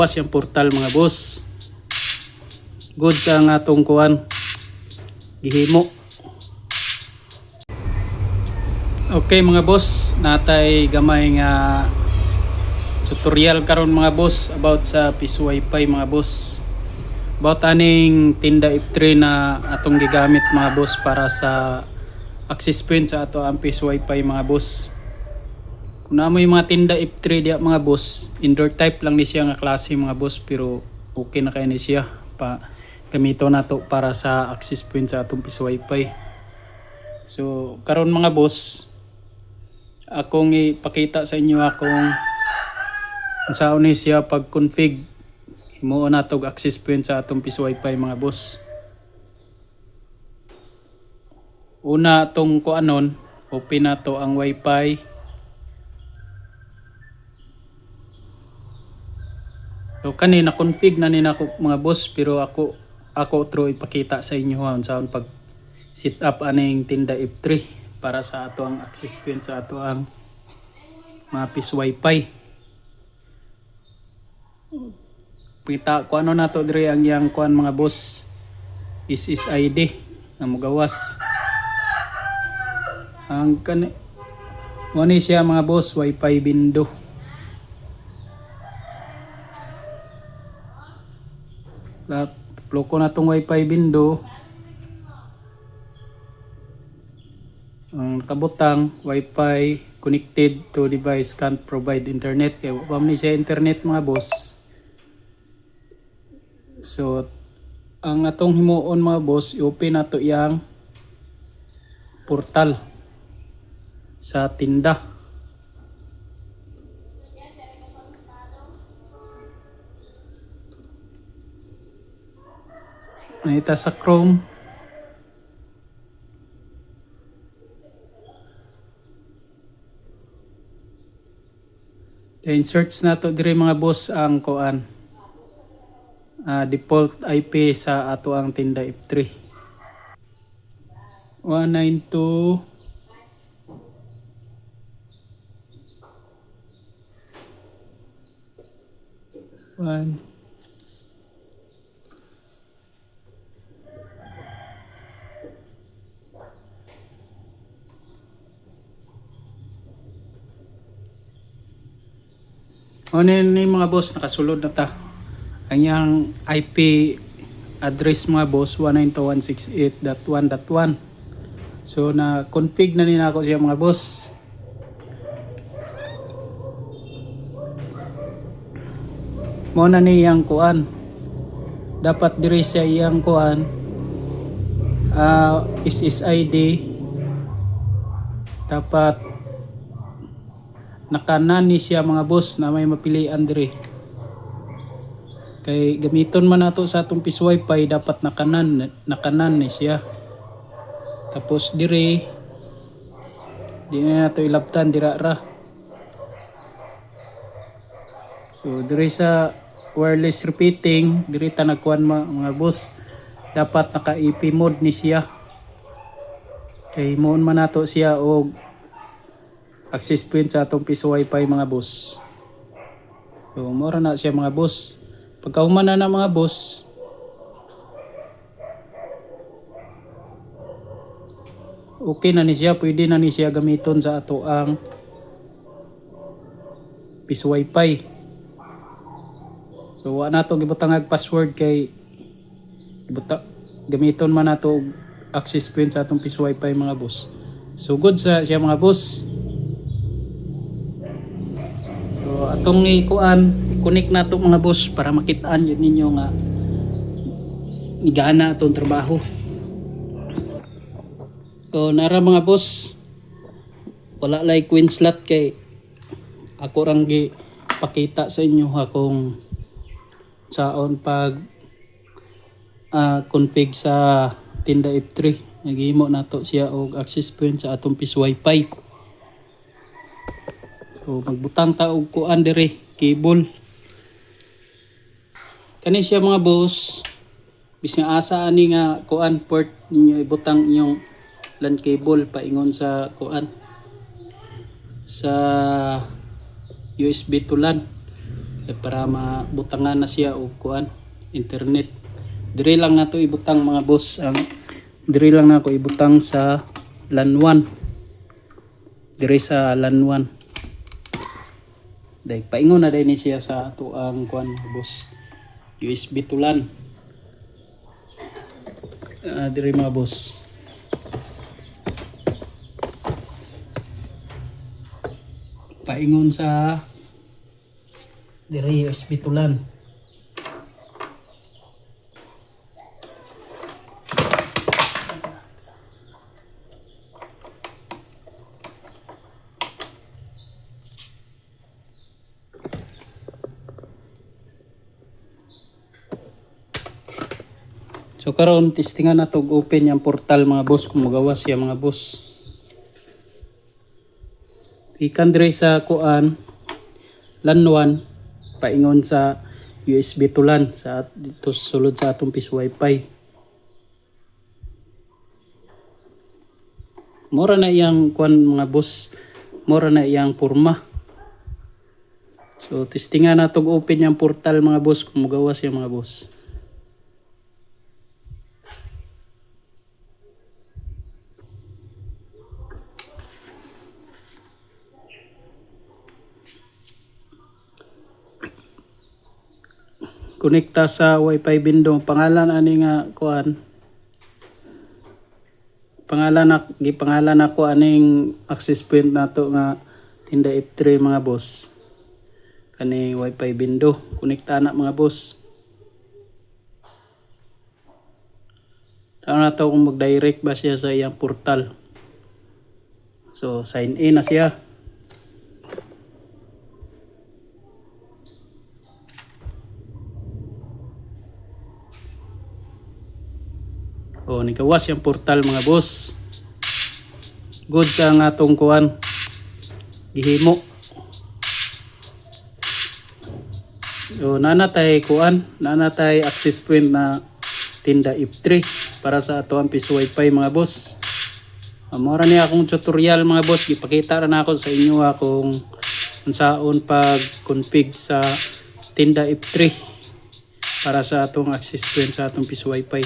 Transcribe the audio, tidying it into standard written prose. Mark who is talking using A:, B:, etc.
A: Pas yung portal mga boss. Good sa nga atong kuan gihimo. Okay mga boss, natay gamay nga tutorial karon mga boss about sa piso wifi mga boss. About aning tinda F3 na atong gigamit mga boss para sa access point sa ato ang piso wifi mga boss. Kung namoy mga tinda F3 dia mga boss, indoor type lang ni siya nga klase mga boss, pero okay na kay ni siya pa gamito nato para sa access point sa atong piso wifi. So karon mga boss, akong ipakita sa inyo kung saan ni siya pag-config himuon nato access point sa atong piso wifi mga boss. Una tong kuanon, open nato ang wifi. So kanina config na nina ko mga boss, pero ako through ipakita sa inyo saan pag set up aning tinda F3 para sa ato ang access point sa ato ang mga piso wifi. Kita ko ano nato dire ang yang kuan mga boss is ID na mugawas. Ang kan mo ni siya mga boss wifi window. Ploko na tong wifi window. Ang kabutang wifi connected to device can't provide internet. Kaya wala ni siya internet mga boss. So ang atong himuon mga boss, i-open nato yang portal sa tinda. Ita sa Chrome. Then search nato dire mga boss ang kuan. Default IP sa ato ang tinda F3. 192 1 Ano ni mga boss, nakasulod na ta. Ang yang IP address mga boss 192.168.1.1. So na config na nina ako siya mga boss. Mo na ni yang kuan. Dapat diri siya yang kuan. SSID dapat nakanan ni siya mga boss na may mapilian dire. Kay gamiton man nato sa atong piso wifi, dapat nakanan ni siya. Tapos dire di na nato ilabtan dira ra. So dire sa wireless repeating, dire ta nagkuan mga boss, dapat naka IP mode ni siya. Kay moon man nato siya og access point sa atong piso wifi mga boss. So mora na siya mga boss. Pagkahuman na mga boss, okay na ni siya, pwede na ni siya gamiton sa ato ang piso wifi. So wa nato gibutang password kay gamiton man nato access point sa atong piso wifi mga boss. So good sa siya mga boss. So atong i-connect nato mga boss para makitaan yun ninyo nga igana atong trabaho. So nara mga boss, wala like queen slot kay ako rang pakita sa inyo kung saon pag config sa tinda F3. Naghimo nato siya og access point sa atong piso wifi. So magbutang ta og kuan dire, cable. Kani siya mga boss, bisnya asa ani nga kuan port ninyo ibutang inyong LAN cable paingon sa kuan sa USB to LAN. para mabutangan na siya og kuan internet. Diri lang nato ibutang mga boss, ang diri lang nako ibutang sa LAN 1. Diri sa LAN 1. Dai paingon na dai ni siya sa ato ang kuan mga boss. USB to LAN. Diri mga boss. Paingon sa diri USB to LAN. So karon testingan nato og open yung portal mga boss kung magawas siya mga boss. Ikan dire sa kuan LAN 1 paingon sa USB to LAN sa dito sulod sa atong piso wifi. Mora na iyang kuan mga boss, mora na iyang porma. So testingan nato og open yung portal mga boss kung magawas siya mga boss. Konekta sa wifi bindong pangalan ani nga kuan pangalan ako aning access point nato nga tinda F3 mga boss kani wifi bindo konekta na mga boss. Taon na to kung mag-direct ba siya sa iyang portal. So sign in na siya. O nikawas yung portal mga boss. Good sa nga atong kuan gihimo. So nanatay kuan, nanatay access point na tinda F3 para sa ato ang piso wifi mga boss. Mora ni akong tutorial mga boss, gipakita ra na ako sa inyo kung unsaon pag config sa tinda F3 para sa atong access point sa atong piso wifi.